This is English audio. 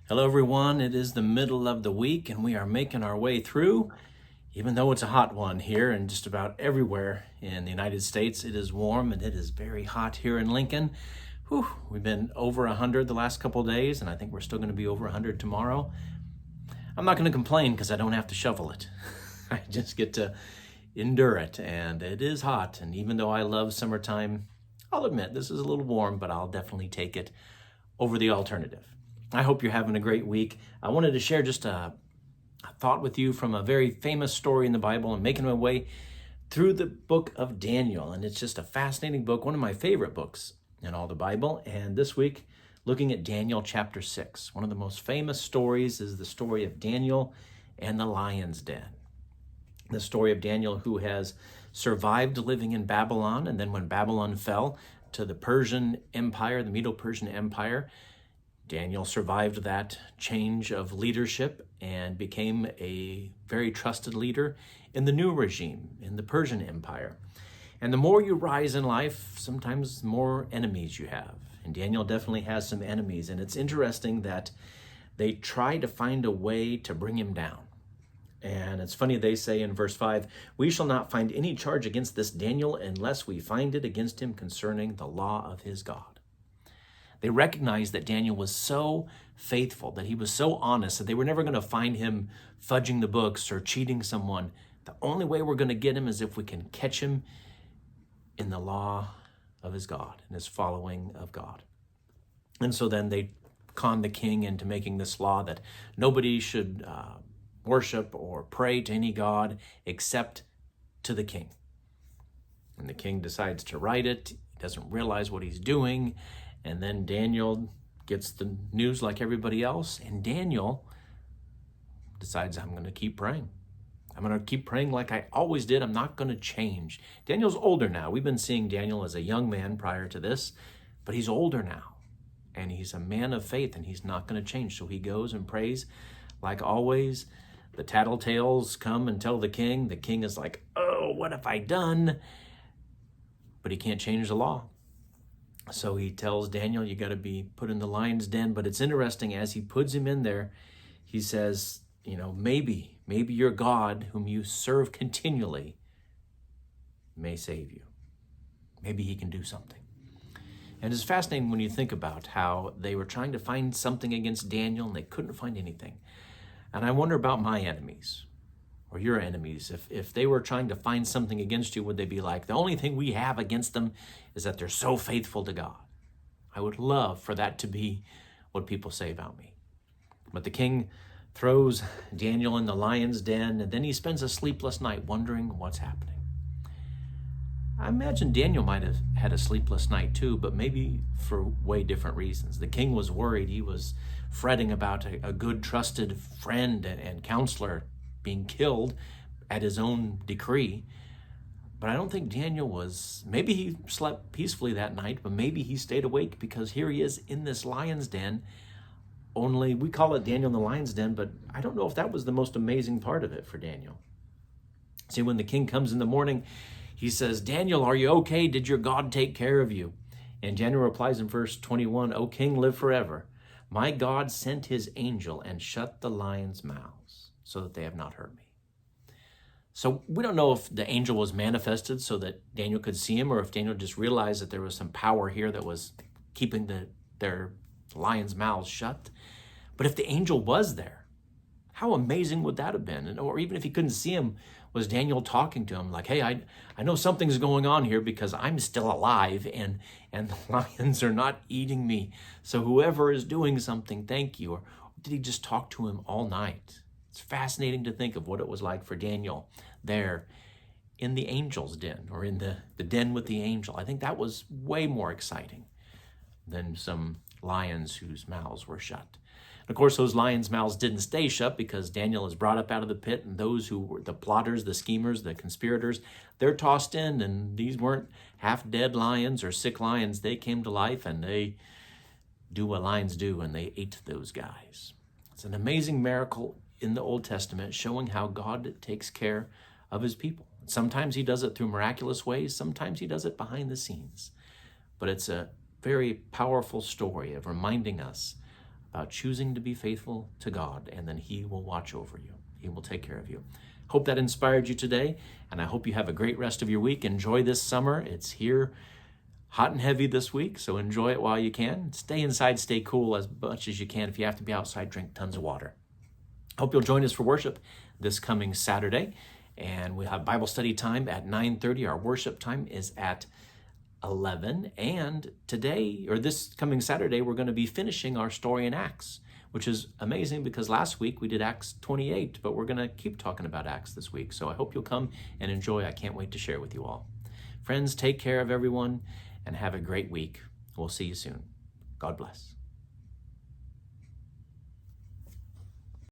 Hello, everyone. It is the middle of the week, and we are making our way through. Even though it's a hot one here and just about everywhere in the United States, it is warm and it is very hot here in Lincoln. Whew, we've been over 100 the last couple of days, and I think we're still going to be over 100 tomorrow. I'm not going to complain because I don't have to shovel it. I just get to endure it, and it is hot. And even though I love summertime, I'll admit this is a little warm, but I'll definitely take it over the alternative. I hope you're having a great week. I wanted to share just a thought with you from a very famous story in the Bible and making my way through the book of Daniel. And it's just a fascinating book, one of my favorite books in all the Bible. And this week, looking at Daniel chapter 6. One of the most famous stories is the story of Daniel and the lion's den. The story of Daniel, who has survived living in Babylon, and then when Babylon fell to the Persian Empire, the Medo-Persian Empire, Daniel survived that change of leadership and became a very trusted leader in the new regime, in the Persian Empire. And the more you rise in life, sometimes the more enemies you have. And Daniel definitely has some enemies. And it's interesting that they try to find a way to bring him down. And it's funny, they say in verse 5, "We shall not find any charge against this Daniel unless we find it against him concerning the law of his God." They recognized that Daniel was so faithful, that he was so honest, that they were never going to find him fudging the books or cheating someone. The only way we're going to get him is if we can catch him in the law of his God and his following of God. And so then they conned the king into making this law that nobody should worship or pray to any god except to the king. And the king decides to write it. He doesn't realize what he's doing. And then Daniel gets the news like everybody else. And Daniel decides, I'm going to keep praying. I'm going to keep praying like I always did. I'm not going to change. Daniel's older now. We've been seeing Daniel as a young man prior to this, but he's older now. And he's a man of faith, and he's not going to change. So he goes and prays like always. The tattletales come and tell the king. The king is like, oh, what have I done? But he can't change the law. So he tells Daniel, you got to be put in the lion's den. But it's interesting, as he puts him in there, he says, maybe your God, whom you serve continually, may save you. Maybe he can do something. And it's fascinating when you think about how they were trying to find something against Daniel and they couldn't find anything. And I wonder about my enemies or your enemies. If they were trying to find something against you, would they be like, the only thing we have against them is that they're so faithful to God? I would love for that to be what people say about me. But the king throws Daniel in the lion's den, and then he spends a sleepless night wondering what's happening. I imagine Daniel might have had a sleepless night too, but maybe for way different reasons. The king was worried. He was fretting about a good, trusted friend and counselor being killed at his own decree. But I don't think Daniel was, maybe he slept peacefully that night, but maybe he stayed awake because here he is in this lion's den. Only we call it Daniel in the lion's den, but I don't know if that was the most amazing part of it for Daniel. See, when the king comes in the morning, he says, Daniel, are you okay? Did your God take care of you? And Daniel replies in verse 21, O king, live forever. My God sent his angel and shut the lions' mouths so that they have not hurt me. So we don't know if the angel was manifested so that Daniel could see him, or if Daniel just realized that there was some power here that was keeping their lions' mouths shut. But if the angel was there, how amazing would that have been? Or even if he couldn't see him, was Daniel talking to him like, hey, I know something's going on here because I'm still alive and the lions are not eating me. So whoever is doing something, thank you. Or did he just talk to him all night? It's fascinating to think of what it was like for Daniel there in the angel's den, or in the den with the angel. I think that was way more exciting than some lions whose mouths were shut. And of course, those lions' mouths didn't stay shut because Daniel is brought up out of the pit, and those who were the plotters, the schemers, the conspirators, they're tossed in, and these weren't half-dead lions or sick lions. They came to life, and they do what lions do, and they ate those guys. It's an amazing miracle in the Old Testament showing how God takes care of his people. Sometimes he does it through miraculous ways. Sometimes he does it behind the scenes. But it's a very powerful story of reminding us about choosing to be faithful to God, and then He will watch over you. He will take care of you. Hope that inspired you today, and I hope you have a great rest of your week. Enjoy this summer. It's here hot and heavy this week, so enjoy it while you can. Stay inside, stay cool as much as you can. If you have to be outside, drink tons of water. Hope you'll join us for worship this coming Saturday, and we'll have Bible study time at 9:30. Our worship time is at 11, and today, or this coming Saturday, we're going to be finishing our story in Acts, which is amazing because last week we did Acts 28, but we're going to keep talking about Acts this week. So I hope you'll come and enjoy. I can't wait to share with you all. Friends, take care of everyone and have a great week. We'll see you soon. God bless.